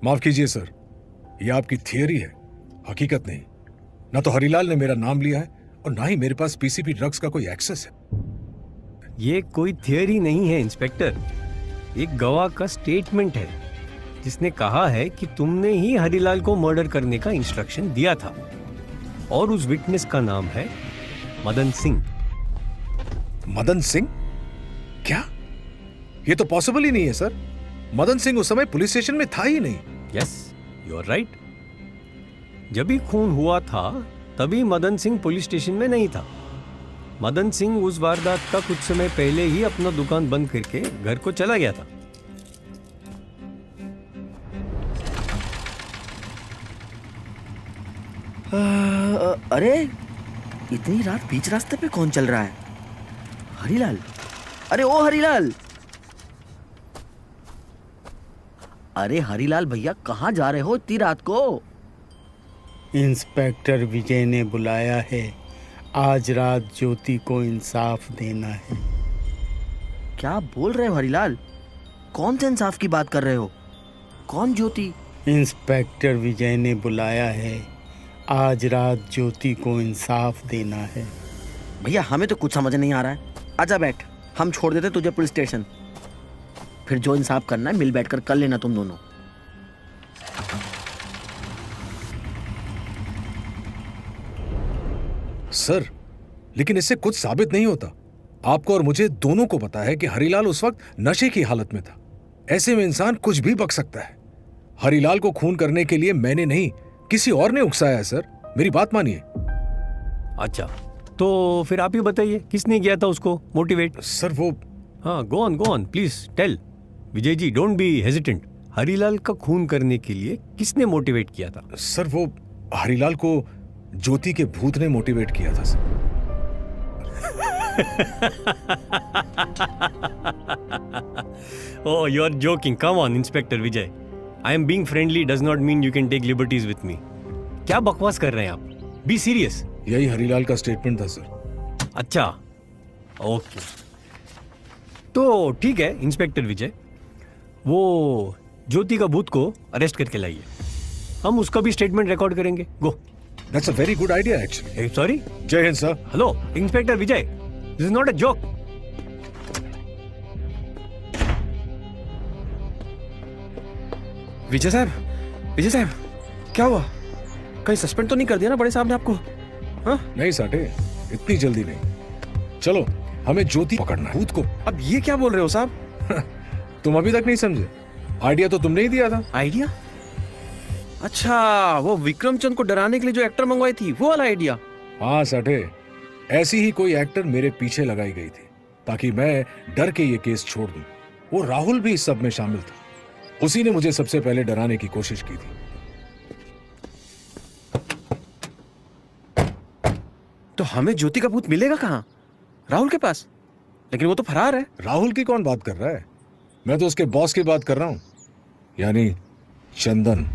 माफ कीजिए सर, ये आपकी थियरी है, हकीकत नहीं। ना तो हरीलाल ने मेरा नाम लिया है और ना ही मेरे पास पीसीपी ड्रग्स का कोई एक्सेस है। ये कोई थियरी नहीं है इंस्पेक्टर, एक गवाह का स्टेटमेंट है जिसने कहा है कि तुमने ही हरीलाल को मर्डर करने का इंस्ट्रक्शन दिया था और उस विटनेस का नाम है मदन सिंह। मदन सिंह? क्या? ये तो पॉसिबल ही नहीं है सर। मदन सिंह उस समय पुलिस स्टेशन में था ही नहीं। Yes, you are right. जब भी खून हुआ था तभी मदन सिंह पुलिस स्टेशन में नहीं था। मदन सिंह उस वारदात का कुछ समय पहले ही अपना दुकान बंद करके घर को चला गया था। अरे इतनी रात बीच रास्ते पे कौन चल रहा है? हरीलाल, अरे ओ हरीलाल! अरे हरीलाल भैया, कहाँ जा रहे हो इतनी रात को? इंस्पेक्टर विजय ने बुलाया है, आज रात ज्योति को इंसाफ देना है। क्या बोल रहे हो हरीलाल? कौन से इंसाफ की बात कर रहे हो? कौन ज्योति? इंस्पेक्टर विजय ने बुलाया है, आज रात ज्योति को इंसाफ देना है। भैया हमें तो कुछ समझ नहीं आ रहा है। आजा बैठ, हम छोड़ देते तुझे पुलिस स्टेशन। फिर जो इंसाफ करना है मिल बैठकर कर लेना तुम दोनों। सर, लेकिन इससे कुछ साबित नहीं होता। आपको और मुझे दोनों को पता है कि हरीलाल उस वक्त नशे की हालत में था। ऐसे में इंसान कुछ भी बक सकता है। हरीलाल को खून करने के लिए मैंने नहीं, किसी और ने उकसाया है सर। मेरी बात मानिए। अच्छा, तो फिर आप ही बताइए किसने किया था उसको मोटिवेट? सर वो हाँ, go on please tell. Vijay ji, don't be hesitant. Harilal का खून करने के लिए किसने मोटिवेट किया था? सर वो हरीलाल को ज्योति के भूत ने मोटिवेट किया था sir. Oh, you are joking. Come on, Inspector Vijay. I am being friendly does not mean you can take liberties with me. क्या बकवास कर रहे हैं आप? Be serious. यही हरीलाल का स्टेटमेंट था सर। अच्छा, ओके। तो ठीक है इंस्पेक्टर विजय, वो ज्योति का भूत को अरेस्ट करके लाइए। हम उसका भी स्टेटमेंट रिकॉर्ड करेंगे। Go. That's a very good idea actually. Sorry. जय हिंद सर। Hello inspector Vijay, this is not a joke. Vijay साहब, क्या हुआ? कहीं सस्पेंड तो नहीं कर दिया ना बड़े साहब ने आपको? हाँ? नहीं साटे, इतनी जल्दी नहीं। चलो, हमें ज्योति पकड़ना है, भूत को। अब ये क्या बोल रहे हो साहब? तुम अभी तक नहीं समझे? आइडिया तो तुमने ही दिया था। आइडिया? अच्छा, वो विक्रम चंद को डराने के लिए जो एक्टर मंगवाई थी, वो वाला आइडिया? हाँ साटे, ऐसी ही कोई एक्टर मेरे पीछे लगाई गई थी ताकि मैं डर के ये केस छोड़ दूं। वो राहुल भी इस सब में शामिल था। उसी ने मुझे सबसे पहले डराने की कोशिश की थी। तो हमें ज्योति का भूत मिलेगा कहाँ? राहुल के पास? लेकिन वो तो फरार है। राहुल की कौन बात कर रहा है? मैं तो उसके बॉस की बात कर रहा हूं, यानी चंदन।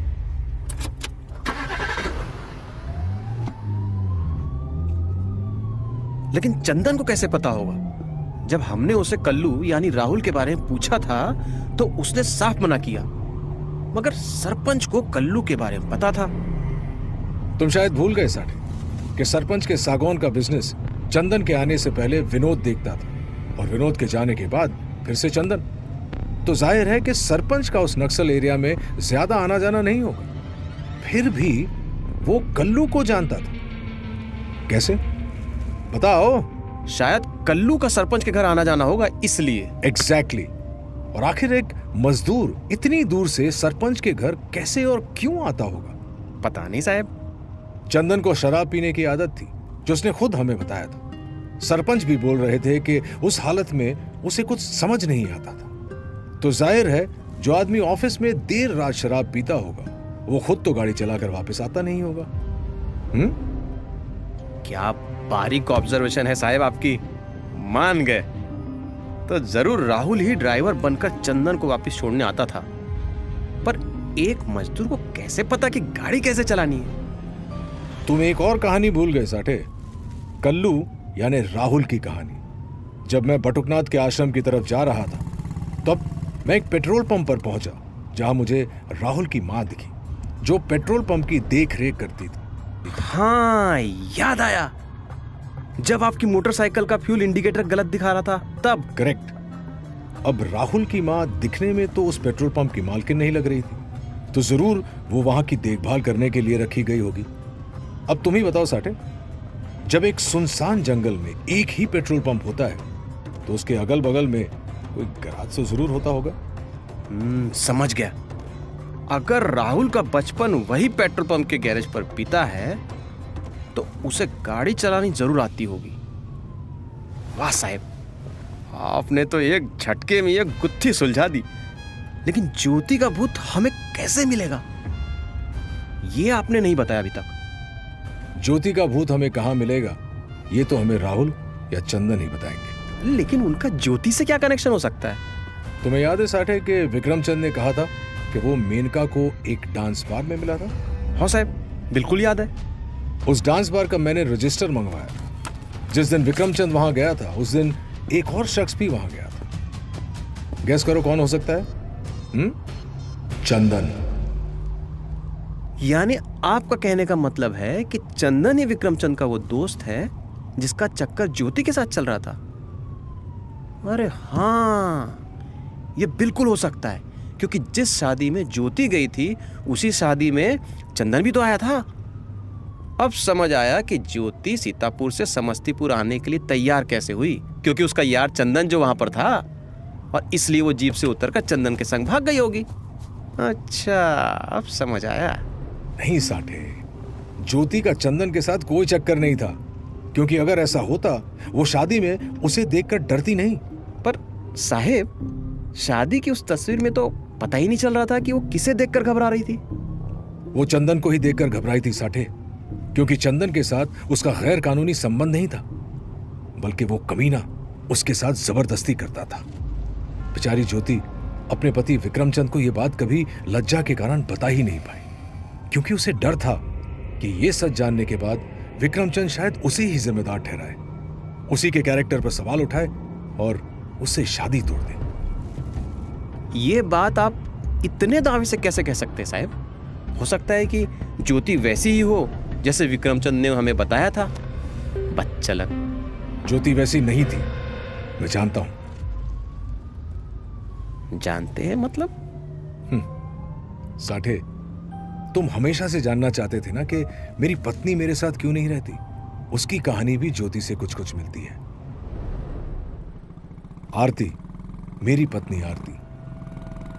लेकिन चंदन को कैसे पता होगा? जब हमने उसे कल्लू यानी राहुल के बारे में पूछा था तो उसने साफ मना किया, मगर सरपंच को कल्लू के बारे में पता था। तुम शायद भूल गए साटे कि सरपंच के सागौन का बिजनेस चंदन के आने से पहले विनोद देखता था और विनोद के जाने के बाद फिर से चंदन। तो जाहिर है कि सरपंच का उस नक्सल एरिया में ज्यादा आना जाना नहीं होगा। फिर भी वो कल्लू को जानता था। कैसे? बताओ। शायद कल्लू का सरपंच के घर आना जाना होगा इसलिए। एग्जैक्टली। और आखिर एक मजदूर इतनी दूर से सरपंच के घर कैसे और क्यों आता होगा? पता नहीं साहब। चंदन को शराब पीने की आदत थी, जो उसने खुद हमें बताया था। सरपंच भी बोल रहे थे कि उस हालत में उसे कुछ समझ नहीं आता था। तो जाहिर है जो आदमी ऑफिस में देर रात शराब पीता होगा वो खुद तो गाड़ी चलाकर वापस आता नहीं होगा। क्या बारीक ऑब्जर्वेशन है साहब आपकी। मान गए। तो जरूर राहुल ही ड्राइवर बनकर चंदन को वापस छोड़ने आता था। पर एक मजदूर को कैसे पता कि गाड़ी कैसे चलानी है? तुम एक और कहानी भूल गए साठे, कल्लू यानी राहुल की कहानी। जब मैं बटुकनाथ के आश्रम की तरफ जा रहा था तब मैं एक पेट्रोल पंप पर पहुंचा जहां मुझे राहुल की मां दिखी, जो पेट्रोल पंप की देख रेख करती थी। हाँ, याद आया, जब आपकी मोटरसाइकिल का फ्यूल इंडिकेटर गलत दिखा रहा था तब। करेक्ट। अब राहुल की मां दिखने में तो उस पेट्रोल पंप की मालकिन नहीं लग रही थी, तो जरूर वो वहां की देखभाल करने के लिए रखी गई होगी। अब तुम ही बताओ साठे, जब एक सुनसान जंगल में एक ही पेट्रोल पंप होता है तो उसके अगल बगल में कोई गैराज तो जरूर होता होगा। समझ गया। अगर राहुल का बचपन वही पेट्रोल पंप के गैरेज पर बीता है तो उसे गाड़ी चलानी जरूर आती होगी। वाह साहब, आपने तो एक झटके में एक गुत्थी सुलझा दी। लेकिन ज्योति का भूत हमें कैसे मिलेगा, ये आपने नहीं बताया अभी तक। ज्योति का भूत हमें कहां मिलेगा, ये तो हमें राहुल या चंदन ही बताएंगे। लेकिन उनका ज्योति से क्या कनेक्शन हो सकता है? तुम्हें याद है साठे कि विक्रमचंद ने कहा था कि वो मेनका को एक डांस बार में मिला था? हाँ साहब, बिल्कुल याद है। उस डांस बार का मैंने रजिस्टर मंगवाया। जिस दिन विक्रमचंद वहां गया था उस दिन एक और शख्स भी वहां गया था। गैस करो कौन हो सकता है? चंदन। यानी आपका कहने का मतलब है कि चंदन ही विक्रमचंद का वो दोस्त है जिसका चक्कर ज्योति के साथ चल रहा था। अरे हाँ, ये बिल्कुल हो सकता है, क्योंकि जिस शादी में ज्योति गई थी उसी शादी में चंदन भी तो आया था। अब समझ आया कि ज्योति सीतापुर से समस्तीपुर आने के लिए तैयार कैसे हुई, क्योंकि उसका यार चंदन जो वहां पर था, और इसलिए वो जीप से उतरकर चंदन के संग भाग गई होगी। अच्छा, अब समझ आया। नहीं साठे, ज्योति का चंदन के साथ कोई चक्कर नहीं था, क्योंकि अगर ऐसा होता वो शादी में उसे देखकर डरती नहीं। पर साहेब, शादी की उस तस्वीर में तो पता ही नहीं चल रहा था कि वो किसे देखकर घबरा रही थी। वो चंदन को ही देखकर घबराई थी साठे, क्योंकि चंदन के साथ उसका गैर कानूनी संबंध नहीं था, बल्कि वो कमीना उसके साथ जबरदस्ती करता था। बेचारी ज्योति अपने पति विक्रमचंद को यह बात कभी लज्जा के कारण बता ही नहीं पाई, क्योंकि उसे डर था कि ये सच जानने के बाद विक्रमचंद शायद उसे ही जिम्मेदार ठहराए, उसी के कैरेक्टर पर सवाल उठाए और उससे शादी तोड़ दे। ये बात आप इतने दावे से कैसे कह सकते हैं साहब? हो सकता है कि ज्योति वैसी ही हो जैसे विक्रमचंद ने हमें बताया था। बच्चलन। ज्योति वैसी नहीं थी, मैं जानता हूं। जानते हैं मतलब? साठे, तुम हमेशा से जानना चाहते थे ना कि मेरी पत्नी मेरे साथ क्यों नहीं रहती। उसकी कहानी भी ज्योति से कुछ कुछ मिलती है। आरती, मेरी पत्नी आरती।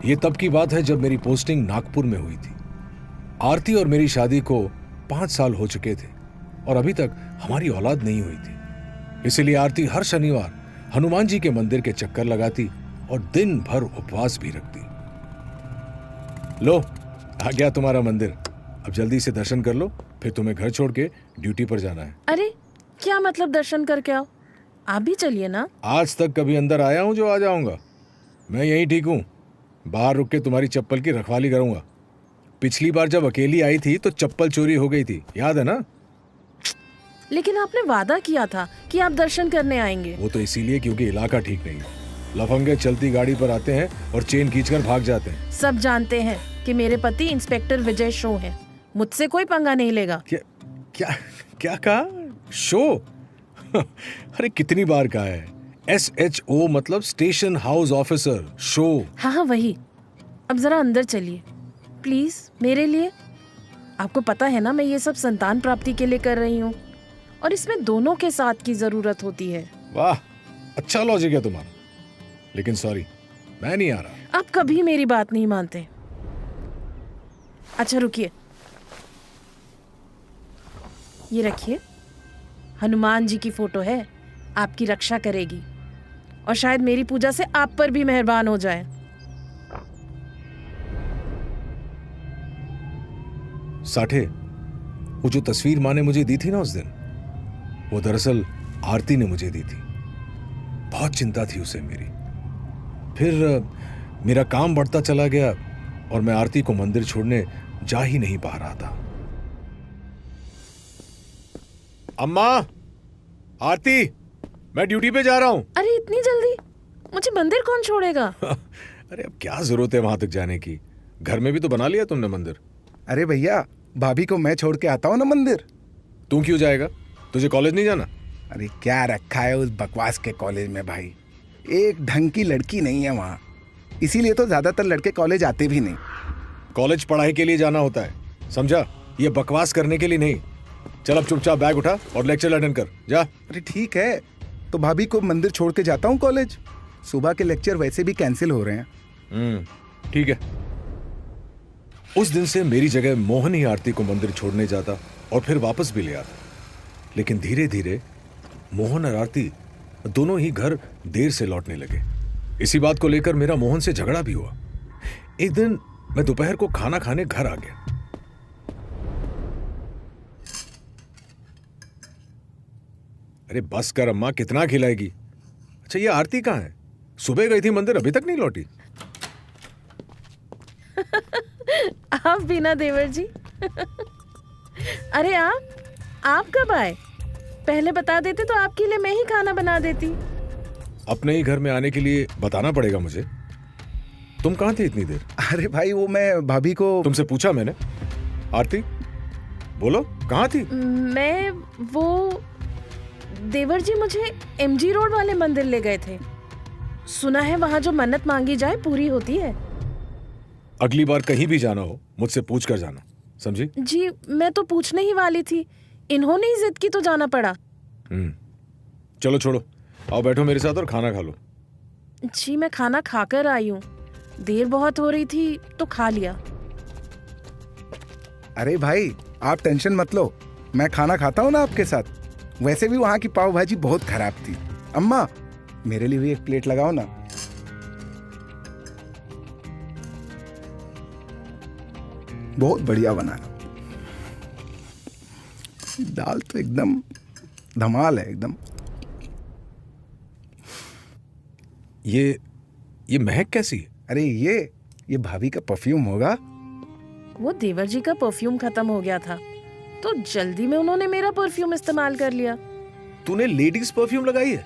ये तब की बात है जब मेरी पोस्टिंग नागपुर में हुई थी। आरती और मेरी शादी को 5 साल हो चुके थे और अभी तक हमारी औलाद नहीं हुई थी। इसलिए आरती हर शनिवार हनुमान जी के मंदिर के चक्कर लगाती और दिन भर उपवास भी रखती। लो, आ गया तुम्हारा मंदिर। अब जल्दी से दर्शन कर लो, फिर तुम्हें घर छोड़ के ड्यूटी पर जाना है। अरे क्या मतलब दर्शन करके आओ, आप भी चलिए ना। आज तक कभी अंदर आया हूं जो आ जाऊंगा? मैं यहीं ठीक हूं, बाहर रुक के तुम्हारी चप्पल की रखवाली करूंगा। पिछली बार जब अकेली आई थी तो चप्पल चोरी हो गई थी, याद है ना? लेकिन आपने वादा किया था कि आप दर्शन करने आएंगे। वो तो इसीलिए क्योंकि इलाका ठीक नहीं है। लफंगे चलती गाड़ी पर आते हैं और चेन खींचकर भाग जाते हैं। सब जानते हैं कि मेरे पति इंस्पेक्टर विजय शो हैं, मुझसे कोई पंगा नहीं लेगा। क्या क्या क्या कहा? शो? अरे कितनी बार कहा है, SHO मतलब स्टेशन हाउस ऑफिसर। शो? हाँ हाँ वही। अब जरा अंदर चलिए प्लीज, मेरे लिए। आपको पता है ना मैं ये सब संतान प्राप्ति के लिए कर रही हूँ, और इसमें दोनों के साथ की जरूरत होती है। वाह, अच्छा लॉजिक है तुम्हारा, लेकिन सॉरी, मैं नहीं आ रहा। आप कभी मेरी बात नहीं मानते। अच्छा रुकिए, ये रखिए, हनुमान जी की फोटो है, आपकी रक्षा करेगी और शायद मेरी पूजा से आप पर भी मेहरबान हो जाए। साठे, वो जो तस्वीर माँ ने मुझे दी थी ना उस दिन, वो दरअसल आरती ने मुझे दी थी। बहुत चिंता थी उसे मेरी। फिर मेरा काम बढ़ता चला गया और मैं आरती को मंदिर छोड़ने जा ही नहीं पा रहा था। अम्मा, आरती, मैं ड्यूटी पे जा रहा हूं। अरे इतनी जल्दी? मुझे मंदिर कौन छोड़ेगा? अरे अब क्या जरूरत है वहां तक जाने की? घर में भी तो बना लिया तुमने मंदिर। अरे भैया, भाभी को मैं छोड़ के आता हूँ ना मंदिर। तू क्यों जाएगा? तुझे कॉलेज नहीं जाना? अरे क्या रखा है उस बकवास के कॉलेज में भाई, एक ढंग की लड़की नहीं है वहाँ, इसीलिए तो ज्यादातर लड़के कॉलेज आते भी नहीं। कॉलेज पढ़ाई के लिए जाना होता है, समझा? ये बकवास करने के लिए नहीं। चल अब चुपचाप बैग उठा और लेक्चर अटेंड कर जा। अरे ठीक है, तो भाभी को मंदिर छोड़ के जाता हूँ कॉलेज। सुबह के लेक्चर वैसे भी कैंसिल हो रहे हैं। ठीक है। उस दिन से मेरी जगह मोहन ही आरती को मंदिर छोड़ने जाता और फिर वापस भी ले आता। लेकिन धीरे धीरे मोहन और आरती दोनों ही घर देर से लौटने लगे। इसी बात को लेकर मेरा मोहन से झगड़ा भी हुआ। एक दिन मैं दोपहर को खाना खाने घर आ गया। अरे बस कर अम्मा, कितना खिलाएगी? अच्छा ये आरती कहाँ है? सुबह गई थी मंदिर, अभी तक नहीं लौटी। आप भी ना देवर जी। अरे आप कब आए? पहले बता देते तो आपके लिए मैं ही खाना बना देती। अपने ही घर में आने के लिए बताना पड़ेगा मुझे। तुम कहाँ थी इतनी देर? अरे भाई वो मैं भाभी को तुमसे पूछा मैंने। आरती बोलो, कहाँ थी? मैं वो देवर जी मुझे एमजी रोड वाले मंदिर ले गए थे। सुना है वहाँ जो मन्नत मांगी जाए पूरी होती है। अगली बार कहीं भी जाना हो मुझसे पूछ कर जाना, समझी? जी मैं तो पूछने ही वाली थी, इन्होंने ही जिद की तो जाना पड़ा। चलो छोड़ो, आओ बैठो मेरे साथ और खाना खा लो। जी मैं खाना खाकर आई हूँ, देर बहुत हो रही थी तो खा लिया। अरे भाई आप टेंशन मत लो, मैं खाना खाता हूँ ना आपके साथ। वैसे भी वहाँ की पाव भाजी बहुत खराब थी। अम्मा मेरे लिए भी एक प्लेट लगाओ ना। बहुत बढ़िया बना, दाल तो एकदम धमाल है एकदम। ये महक कैसी है? अरे ये भाभी का परफ्यूम होगा। वो देवर जी का परफ्यूम खत्म हो गया था तो जल्दी में उन्होंने मेरा परफ्यूम इस्तेमाल कर लिया। तूने लेडीज परफ्यूम लगाई है?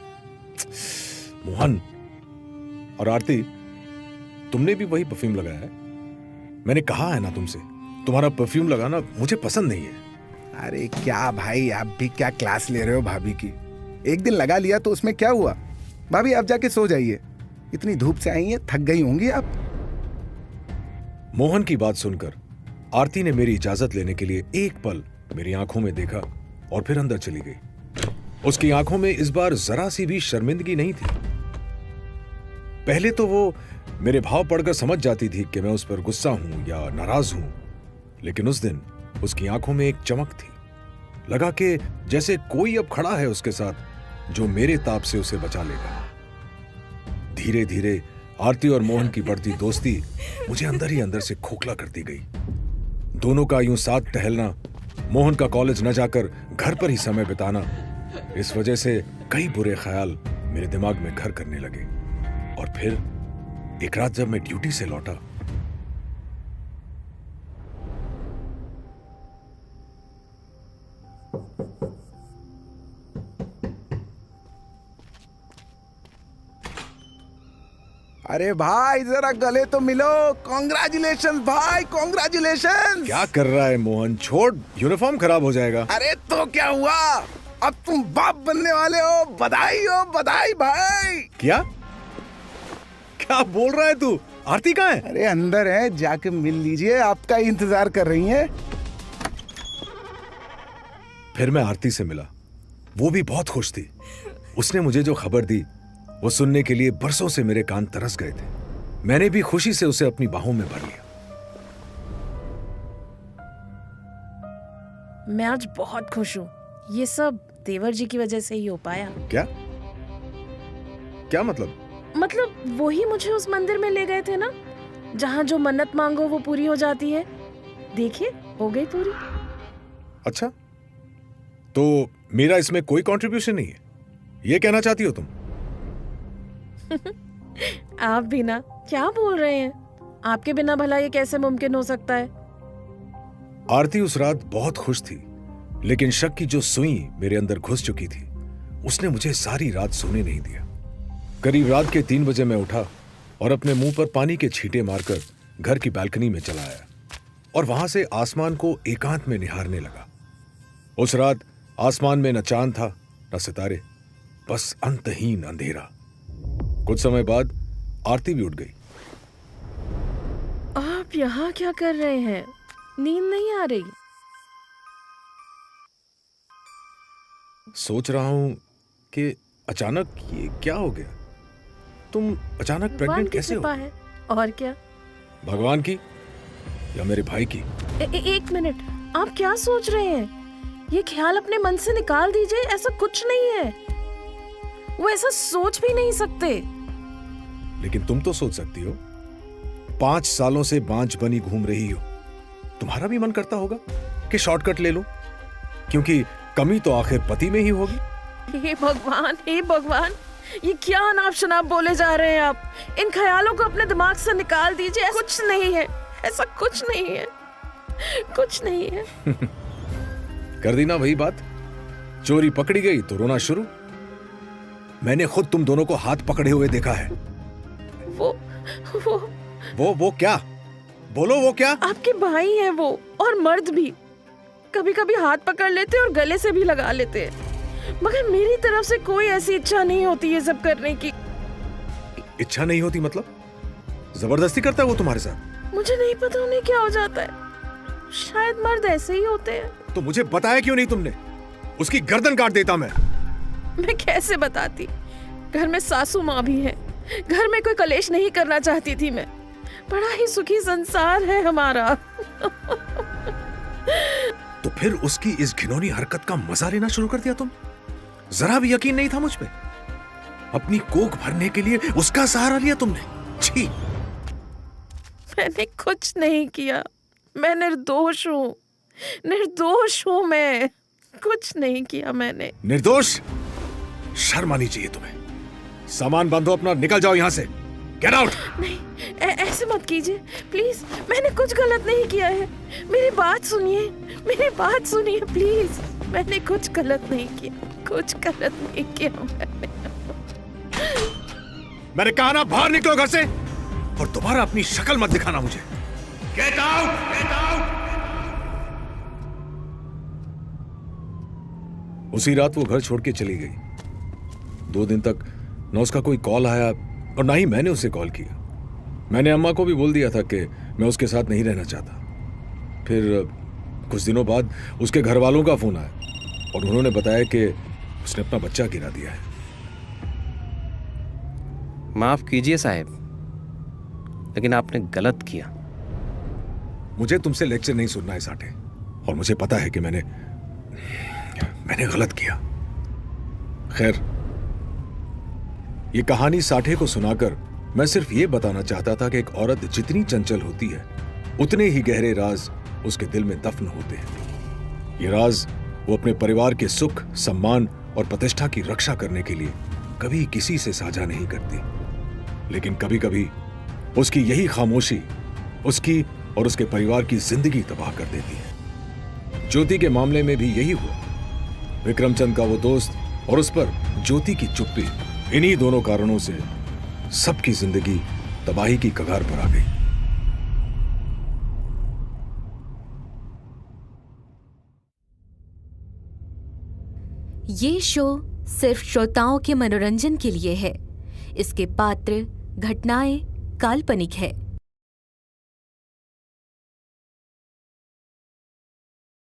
मोहन और आरती, तुमने भी वही परफ्यूम लगाया है? मैंने कहा है ना तुमसे, तुम्हारा परफ्यूम लगाना मुझे पसंद नहीं है। अरे क्या भाई, आप भी क्या क्लास ले रहे हो भाभी की? एक दिन लगा लिया तो उसमें क्या हुआ? भाभी आप जाके सो जाइए, इतनी धूप से आई हैं, थक गई होंगी आप। मोहन की बात सुनकर आरती ने मेरी इजाजत लेने के लिए एक पल मेरी आंखों में देखा और फिर अंदर चली गई। उसकी आंखों में इस बार जरा सी भी शर्मिंदगी नहीं थी। पहले तो वो मेरे भाव पढ़कर समझ जाती थी कि मैं उस पर गुस्सा हूं या नाराज हूं, लेकिन उस दिन उसकी आंखों में एक चमक थी। लगा कि जैसे कोई अब खड़ा है उसके साथ जो मेरे ताप से उसे बचा लेगा। धीरे धीरे आरती और मोहन की बढ़ती दोस्ती मुझे अंदर ही अंदर से खोखला करती गई। दोनों का यूं साथ टहलना, मोहन का कॉलेज न जाकर घर पर ही समय बिताना, इस वजह से कई बुरे ख्याल मेरे दिमाग में घर करने लगे। और फिर एक रात जब मैं ड्यूटी से लौटा, अरे भाई जरा गले तो मिलो। कॉन्ग्रेचुलेशन भाई, कॉन्ग्रेचुलेशन। क्या कर रहा है मोहन? छोड़, यूनिफॉर्म खराब हो जाएगा। अरे तो क्या हुआ, अब तुम बाप बनने वाले हो। बधाई हो, बधाई भाई। क्या क्या बोल रहा है तू? आरती कहाँ है? अरे अंदर है, जाके मिल लीजिए, आपका ही इंतजार कर रही हैं। फिर मैं आरती से मिला। वो भी बहुत खुश थी। उसने मुझे जो खबर दी वो सुनने के लिए बरसों से मेरे कान तरस गए थे। मैंने भी खुशी से उसे अपनी बाहों में भर लिया। मैं आज बहुत खुश हूँ, ये सब देवर जी की वजह से ही हो पाया। क्या क्या मतलब? मतलब वो ही मुझे उस मंदिर में ले गए थे ना, जहाँ जो मन्नत मांगो वो पूरी हो जाती है। देखिए हो गई पूरी। अच्छा, तो मेरा इसमें कोई कंट्रीब्यूशन नहीं है, ये कहना चाहती हो तुम? आप भी ना, क्या बोल रहे हैं? आपके बिना भला ये कैसे मुमकिन हो सकता है? आरती उस रात बहुत खुश थी, लेकिन शक की जो सुई मेरे अंदर घुस चुकी थी उसने मुझे सारी रात सोने नहीं दिया। करीब रात के 3 बजे मैं उठा और अपने मुंह पर पानी के छींटे मारकर घर की बालकनी में चला आया और वहां से आसमान को एकांत में निहारने लगा। उस रात आसमान में न चांद था न सितारे, बस अंतहीन अंधेरा। कुछ समय बाद आरती भी उठ गई। आप यहाँ क्या कर रहे हैं? नींद नहीं आ रही? सोच रहा हूं कि अचानक ये क्या हो गया। तुम अचानक भगवान प्रेग्नेंट की कैसे हो? कृपा है। और क्या? भगवान की या मेरे भाई की? एक मिनट, आप क्या सोच रहे हैं? ये ख्याल अपने मन से निकाल दीजिए। ऐसा कुछ नहीं है, वो ऐसा सोच भी नहीं सकते। लेकिन तुम तो सोच सकती हो। 5 सालों से बांझ बनी घूम रही हो, तुम्हारा भी मन करता होगा कि शॉर्टकट ले लो, क्योंकि कमी तो आखिर पति में ही होगी। हे भगवान, हे भगवान, ये क्या अनाप शनाप बोले जा रहे हैं आप? इन ख्यालों को अपने दिमाग से निकाल दीजिए। कुछ नहीं है, ऐसा कुछ नहीं है, कुछ नहीं है। कर दी ना वही बात। चोरी पकड़ी गई तो रोना शुरू। मैंने खुद तुम दोनों को हाथ पकड़े हुए देखा है। वो क्या? बोलो, वो क्या? आपके भाई हैं वो, और मर्द भी। कभी कभी हाथ पकड़ लेते और गले से भी लगा लेते हैं, मगर मेरी तरफ से कोई ऐसी इच्छा नहीं होती ये सब करने की। इच्छा नहीं होती मतलब? जबरदस्ती करता है वो तुम्हारे साथ? मुझे नहीं पता उन्हें क्या हो जाता है। शायद मर्द ऐसे ही होते हैं। तो मुझे बताया क्यों नहीं तुमने? उसकी गर्दन काट देता मैं। मैं कैसे बताती? घर में सासू माँ भी है, घर में कोई कलेश नहीं करना चाहती थी मैं। बड़ा ही सुखी संसार है हमारा। तो फिर उसकी इस घिनौनी हरकत का मजा लेना शुरू कर दिया तुम? जरा भी यकीन नहीं था मुझ पे? अपनी कोख भरने के लिए उसका सहारा लिया तुमने? छी! मैंने कुछ नहीं किया, मैं निर्दोष हूँ, निर्दोष हूँ मैं। कुछ नहीं किया मैंने। निर्दोष? शर्म आनी चाहिए तुम्हें। सामान बांधो अपना, निकल जाओ यहाँ से। Get out! नहीं, ऐसे मत कीजिए प्लीज। मैंने कुछ गलत नहीं किया है। मेरी बात सुनिए, मेरी बात सुनिए प्लीज। मैंने कुछ गलत नहीं किया, कुछ गलत नहीं किया मैंने कहा ना, बाहर निकलो घर से, और दोबारा अपनी शक्ल मत दिखाना मुझे। Get out! Get out! उसी रात वो घर छोड़ के चली गई। 2 दिन तक न उसका कोई कॉल आया और ना ही मैंने उसे कॉल किया। मैंने अम्मा को भी बोल दिया था कि मैं उसके साथ नहीं रहना चाहता। फिर कुछ दिनों बाद उसके घर वालों का फोन आया और उन्होंने बताया कि उसने अपना बच्चा गिरा दिया है। माफ कीजिए साहब, लेकिन आपने गलत किया। मुझे तुमसे लेक्चर नहीं सुनना है साठे, और मुझे पता है कि मैंने गलत किया। खैर, ये कहानी साठे को सुनाकर मैं सिर्फ ये बताना चाहता था कि एक औरत जितनी चंचल होती है, उतने ही गहरे राज उसके दिल में दफन होते हैं। ये राज वो अपने परिवार के सुख, सम्मान और प्रतिष्ठा की रक्षा करने के लिए कभी किसी से साझा नहीं करती। लेकिन कभी कभी उसकी यही खामोशी उसकी और उसके परिवार की जिंदगी तबाह कर देती है। ज्योति के मामले में भी यही हुआ। विक्रमचंद का वो दोस्त और उस पर ज्योति की चुप्पी, इन्हीं दोनों कारणों से सबकी जिंदगी तबाही की कगार पर आ गई। ये शो सिर्फ श्रोताओं के मनोरंजन के लिए है। इसके पात्र, घटनाएं काल्पनिक है